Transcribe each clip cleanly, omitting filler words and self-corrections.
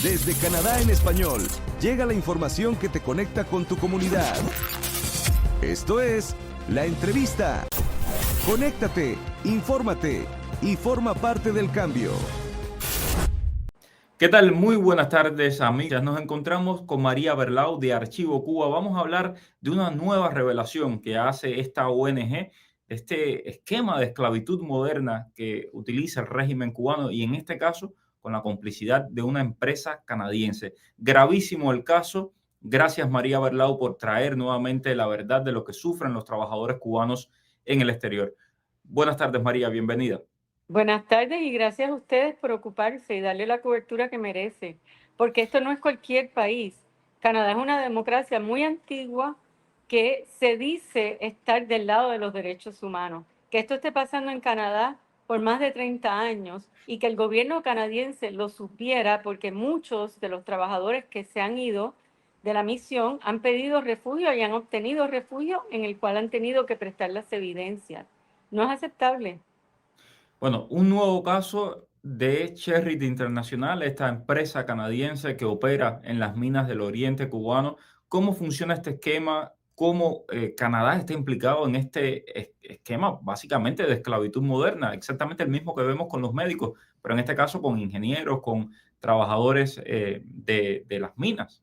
Desde Canadá en español, llega la información que te conecta con tu comunidad. Esto es La Entrevista. Conéctate, infórmate y forma parte del cambio. ¿Qué tal? Muy buenas tardes, amigas. Nos encontramos con María Berlau de Archivo Cuba. Vamos a hablar de una nueva revelación que hace esta ONG, este esquema de esclavitud moderna que utiliza el régimen cubano y en este caso con la complicidad de una empresa canadiense. Gravísimo el caso. Gracias, María Berlau, por traer nuevamente la verdad de lo que sufren los trabajadores cubanos en el exterior. Buenas tardes, María. Bienvenida. Buenas tardes y gracias a ustedes por ocuparse y darle la cobertura que merece, porque esto no es cualquier país. Canadá es una democracia muy antigua que se dice estar del lado de los derechos humanos. Que esto esté pasando en Canadá por más de 30 años y que el gobierno canadiense lo supiera porque muchos de los trabajadores que se han ido de la misión han pedido refugio y han obtenido refugio en el cual han tenido que prestar las evidencias. No es aceptable. Bueno, un nuevo caso de Sherritt International, esta empresa canadiense que opera en las minas del oriente cubano. ¿Cómo funciona este esquema? ¿Cómo Canadá está implicado en este esquema básicamente de esclavitud moderna? Exactamente el mismo que vemos con los médicos, pero en este caso con ingenieros, con trabajadores de las minas.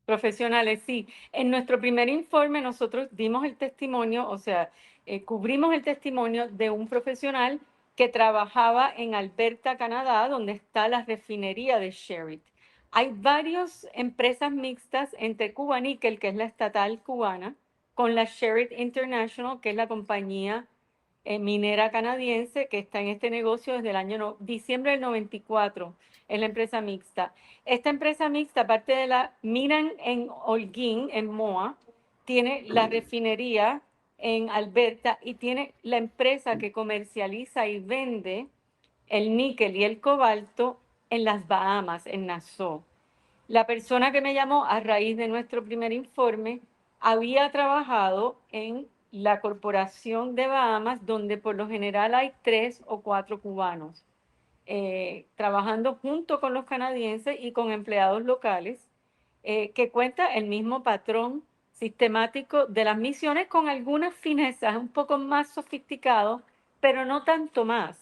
Profesionales, sí. En nuestro primer informe nosotros dimos el testimonio, o sea, cubrimos el testimonio de un profesional que trabajaba en Alberta, Canadá, donde está la refinería de Sherritt. Hay varias empresas mixtas entre Cuba Nickel, que es la estatal cubana, con la Sherritt International, que es la compañía minera canadiense que está en este negocio desde el año diciembre del 94, es la empresa mixta. Esta empresa mixta, aparte de la minan en Holguín, en Moa, tiene la refinería en Alberta y tiene la empresa que comercializa y vende el níquel y el cobalto en las Bahamas, en Nassau. La persona que me llamó a raíz de nuestro primer informe había trabajado en la Corporación de Bahamas, donde por lo general hay 3 o 4 cubanos, trabajando junto con los canadienses y con empleados locales, que cuenta el mismo patrón sistemático de las misiones con algunas finezas un poco más sofisticados, pero no tanto más,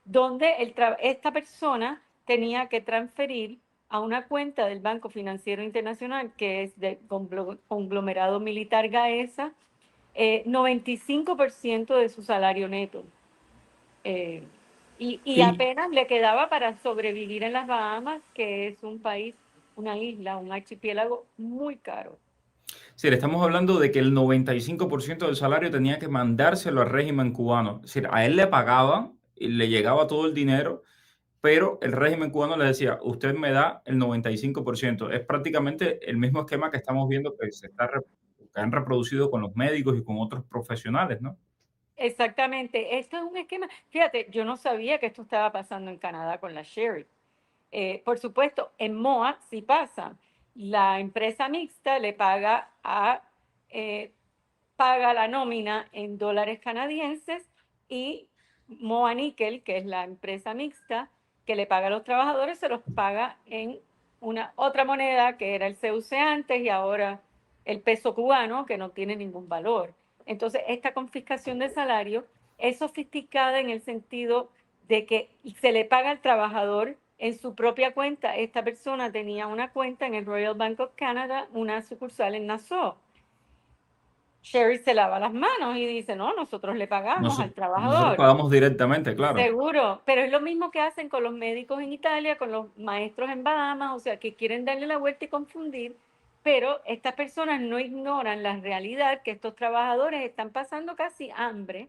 donde esta persona tenía que transferir a una cuenta del Banco Financiero Internacional, que es del conglomerado militar Gaesa, 95% de su salario neto. Y Y apenas le quedaba para sobrevivir en las Bahamas, que es un país, una isla, un archipiélago muy caro. si le estamos hablando de que el 95% del salario tenía que mandárselo al régimen cubano. Es decir, a él le pagaban y le llegaba todo el dinero, pero el régimen cubano le decía, usted me da el 95%. Es prácticamente el mismo esquema que estamos viendo que han reproducido con los médicos y con otros profesionales, ¿no? Exactamente, esto es un esquema. Fíjate, yo no sabía que esto estaba pasando en Canadá con la Sherry. Por supuesto, en MOA sí pasa. La empresa mixta le eh, paga la nómina en dólares canadienses y MOA Nickel, que es la empresa mixta que le paga a los trabajadores, se los paga en una otra moneda que era el CUC antes y ahora el peso cubano, que no tiene ningún valor. Entonces, esta confiscación de salario es sofisticada en el sentido de que se le paga al trabajador en su propia cuenta. Esta persona tenía una cuenta en el Royal Bank of Canada, una sucursal en Nassau. Sherry se lava las manos y dice, no, nosotros le pagamos al Nosotros trabajador. pagamos directamente, claro. Seguro, pero es lo mismo que hacen con los médicos en Italia, con los maestros en Bahamas, o sea, que quieren darle la vuelta y confundir, pero estas personas no ignoran la realidad que estos trabajadores están pasando casi hambre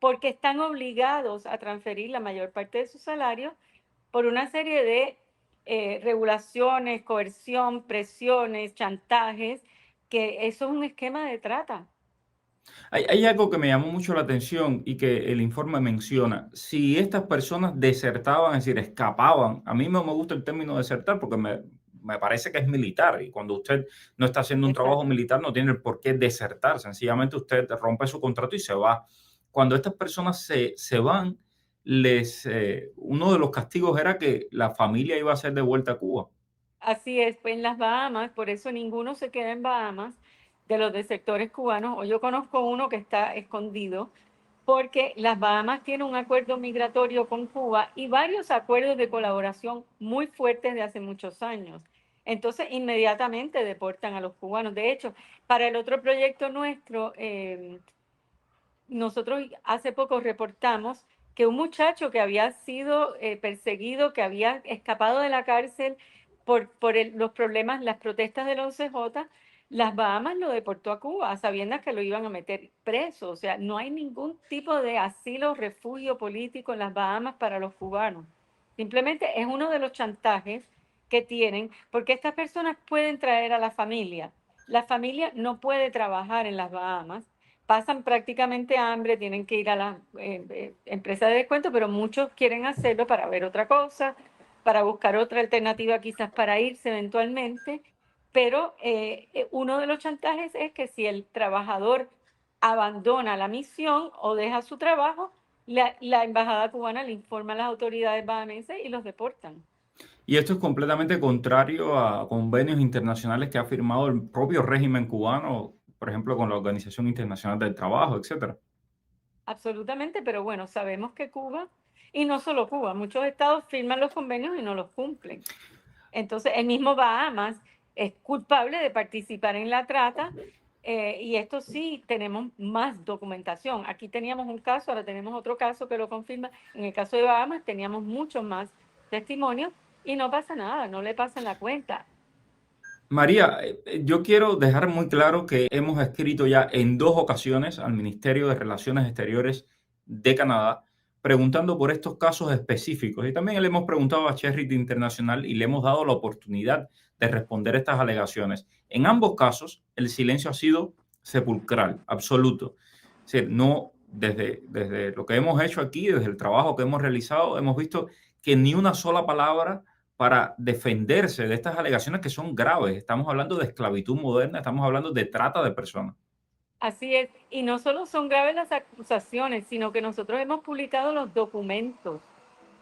porque están obligados a transferir la mayor parte de su salario por una serie de regulaciones, coerción, presiones, chantajes, que eso es un esquema de trata. Hay algo que me llamó mucho la atención y que el informe menciona. Si estas personas desertaban, es decir, escapaban, a mí no me gusta el término desertar porque me parece que es militar y cuando usted no está haciendo un trabajo Exacto. militar no tiene por qué desertar, sencillamente usted rompe su contrato y se va. Cuando estas personas se van, uno de los castigos era que la familia iba a ser devuelta a Cuba. Así es, pues en las Bahamas, por eso ninguno se queda en Bahamas de los de sectores cubanos, o yo conozco uno que está escondido, porque las Bahamas tienen un acuerdo migratorio con Cuba y varios acuerdos de colaboración muy fuertes de hace muchos años. Entonces, inmediatamente deportan a los cubanos. De hecho, para el otro proyecto nuestro, nosotros hace poco reportamos que un muchacho que había sido perseguido, que había escapado de la cárcel por los problemas, las protestas del 11J, las Bahamas lo deportó a Cuba, a sabiendas que lo iban a meter preso. O sea, no hay ningún tipo de asilo, refugio político en las Bahamas para los cubanos. Simplemente es uno de los chantajes que tienen, porque estas personas pueden traer a la familia. La familia no puede trabajar en las Bahamas, pasan prácticamente hambre, tienen que ir a la empresa de descuento, pero muchos quieren hacerlo para ver otra cosa, para buscar otra alternativa quizás para irse eventualmente, pero uno de los chantajes es que si el trabajador abandona la misión o deja su trabajo, la embajada cubana le informa a las autoridades bahamenses y los deportan. Y esto es completamente contrario a convenios internacionales que ha firmado el propio régimen cubano, por ejemplo, con la Organización Internacional del Trabajo, etcétera. Absolutamente, pero bueno, sabemos que Cuba, y no solo Cuba, muchos estados firman los convenios y no los cumplen. Entonces, el mismo Bahamas es culpable de participar en la trata y esto sí tenemos más documentación. Aquí teníamos un caso, ahora tenemos otro caso que lo confirma. En el caso de Bahamas teníamos muchos más testimonios y no pasa nada, no le pasan la cuenta. María, yo quiero dejar muy claro que hemos escrito ya en 2 ocasiones al Ministerio de Relaciones Exteriores de Canadá preguntando por estos casos específicos y también le hemos preguntado a Charity International y le hemos dado la oportunidad de responder estas alegaciones. En ambos casos, el silencio ha sido sepulcral, absoluto. Es decir, no, desde lo que hemos hecho aquí, desde el trabajo que hemos realizado, hemos visto que ni una sola palabra para defenderse de estas alegaciones que son graves. Estamos hablando de esclavitud moderna, estamos hablando de trata de personas. Así es, y no solo son graves las acusaciones, sino que nosotros hemos publicado los documentos.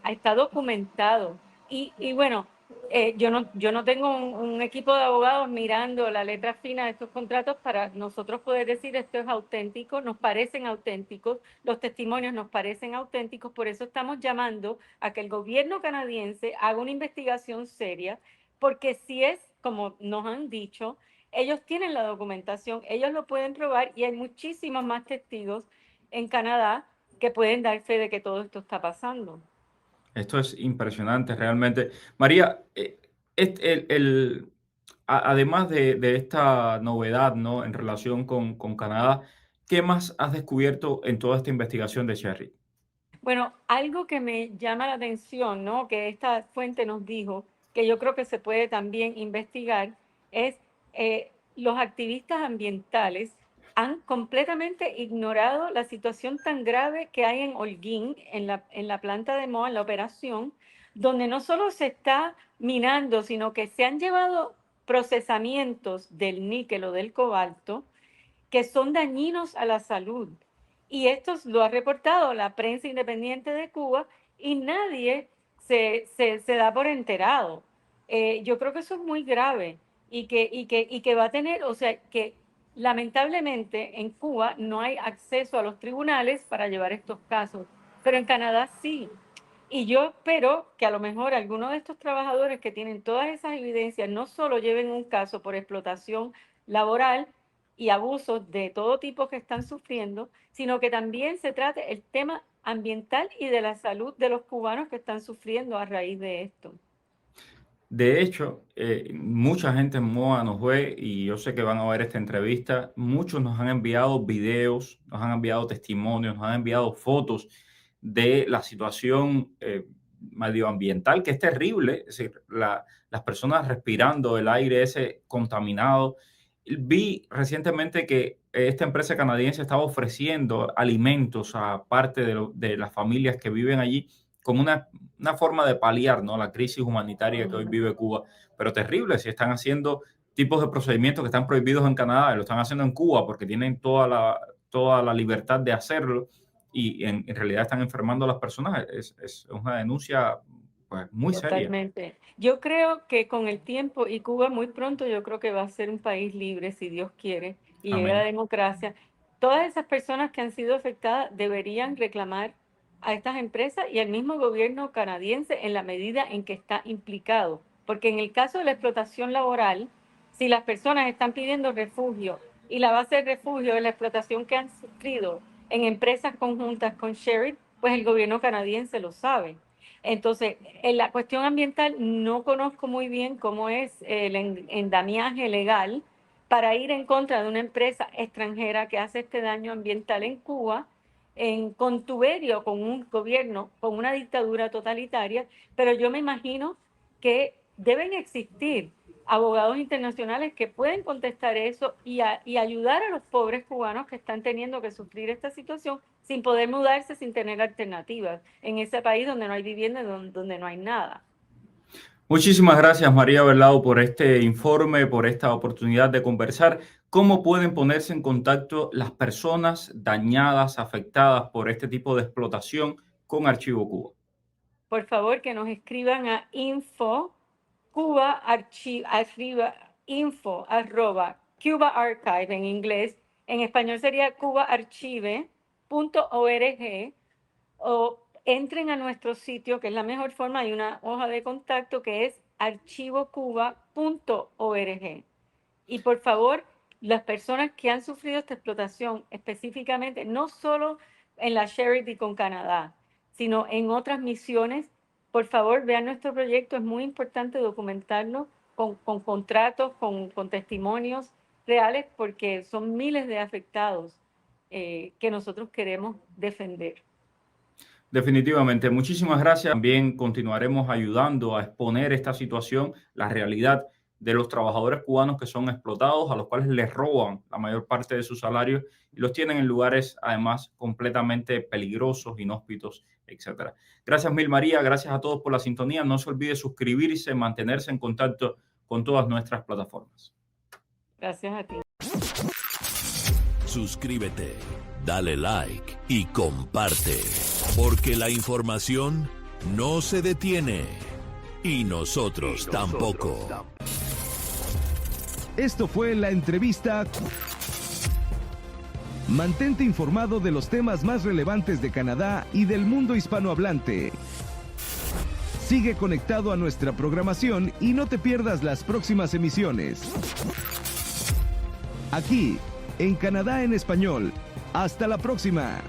Está documentado. Y bueno, yo no tengo un equipo de abogados mirando la letra fina de estos contratos para nosotros poder decir esto es auténtico, nos parecen auténticos, los testimonios nos parecen auténticos, por eso estamos llamando a que el gobierno canadiense haga una investigación seria, porque si es como nos han dicho, ellos tienen la documentación, ellos lo pueden probar y hay muchísimos más testigos en Canadá que pueden dar fe de que todo esto está pasando. Esto es impresionante realmente. María, además de esta novedad, ¿no? En relación con Canadá, ¿qué más has descubierto en toda esta investigación de Cherry? Bueno, algo que me llama la atención, ¿no? Que esta fuente nos dijo, que yo creo que se puede también investigar, es los activistas ambientales han completamente ignorado la situación tan grave que hay en Holguín, en la planta de Moa, en la operación, donde no solo se está minando, sino que se han llevado procesamientos del níquel o del cobalto que son dañinos a la salud. Y esto lo ha reportado la prensa independiente de Cuba y nadie se da por enterado. Yo creo que eso es muy grave y que va a tener, o sea, que lamentablemente en Cuba no hay acceso a los tribunales para llevar estos casos, pero en Canadá sí. Y yo espero que a lo mejor algunos de estos trabajadores que tienen todas esas evidencias no solo lleven un caso por explotación laboral y abusos de todo tipo que están sufriendo, sino que también se trate el tema ambiental y de la salud de los cubanos que están sufriendo a raíz de esto. De hecho, mucha gente en MOA nos ve y yo sé que van a ver esta entrevista. Muchos nos han enviado videos, nos han enviado testimonios, nos han enviado fotos de la situación medioambiental, que es terrible. Es decir, las personas respirando el aire ese contaminado. Vi recientemente que esta empresa canadiense estaba ofreciendo alimentos a parte de las familias que viven allí como una forma de paliar, ¿no? La crisis humanitaria que hoy vive Cuba. Pero terrible, si están haciendo tipos de procedimientos que están prohibidos en Canadá, y lo están haciendo en Cuba porque tienen toda la libertad de hacerlo y en realidad están enfermando a las personas, es una denuncia pues muy seria. Totalmente. Yo creo que con el tiempo, y Cuba muy pronto, yo creo que va a ser un país libre, si Dios quiere, y llega la Amén. democracia. Todas esas personas que han sido afectadas deberían reclamar a estas empresas y al mismo gobierno canadiense en la medida en que está implicado. Porque en el caso de la explotación laboral, si las personas están pidiendo refugio y la base de refugio es la explotación que han sufrido en empresas conjuntas con Sherritt, pues el gobierno canadiense lo sabe. Entonces, en la cuestión ambiental no conozco muy bien cómo es el endamiaje legal para ir en contra de una empresa extranjera que hace este daño ambiental en Cuba, en contuberio con un gobierno, con una dictadura totalitaria, pero yo me imagino que deben existir abogados internacionales que pueden contestar eso y ayudar a los pobres cubanos que están teniendo que sufrir esta situación sin poder mudarse, sin tener alternativas en ese país donde no hay vivienda, donde no hay nada. Muchísimas gracias, María Berlao, por este informe, por esta oportunidad de conversar. ¿Cómo pueden ponerse en contacto las personas dañadas, afectadas por este tipo de explotación con Archivo Cuba? Por favor, que nos escriban a info@cubaarchive en inglés. En español sería cubaarchive.org, o entren a nuestro sitio, que es la mejor forma. Hay una hoja de contacto que es archivocuba.org. Y por favor, las personas que han sufrido esta explotación específicamente, no solo en la Sherritt y con Canadá, sino en otras misiones, por favor, vean nuestro proyecto. Es muy importante documentarlo con contratos, con testimonios reales, porque son miles de afectados que nosotros queremos defender. Definitivamente, muchísimas gracias. También continuaremos ayudando a exponer esta situación, la realidad de los trabajadores cubanos que son explotados, a los cuales les roban la mayor parte de sus salarios y los tienen en lugares además completamente peligrosos, inhóspitos, etc. Gracias mil, María. Gracias a todos por la sintonía. No se olvide suscribirse, mantenerse en contacto con todas nuestras plataformas. Gracias a ti. Suscríbete, dale like y comparte, porque la información no se detiene y nosotros tampoco. Esto fue La Entrevista. Mantente informado de los temas más relevantes de Canadá y del mundo hispanohablante. Sigue conectado a nuestra programación y no te pierdas las próximas emisiones. Aquí, en Canadá en Español. Hasta la próxima.